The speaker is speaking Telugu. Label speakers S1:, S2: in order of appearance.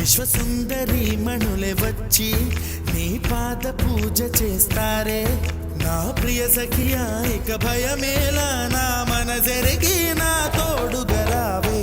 S1: విశ్వసుందరి మణులే వచ్చి నీ పాద పూజ చేస్తారే నా ప్రియ సఖియా ఇక భయమేలా నా మనసెరిగి నా తోడుగరావే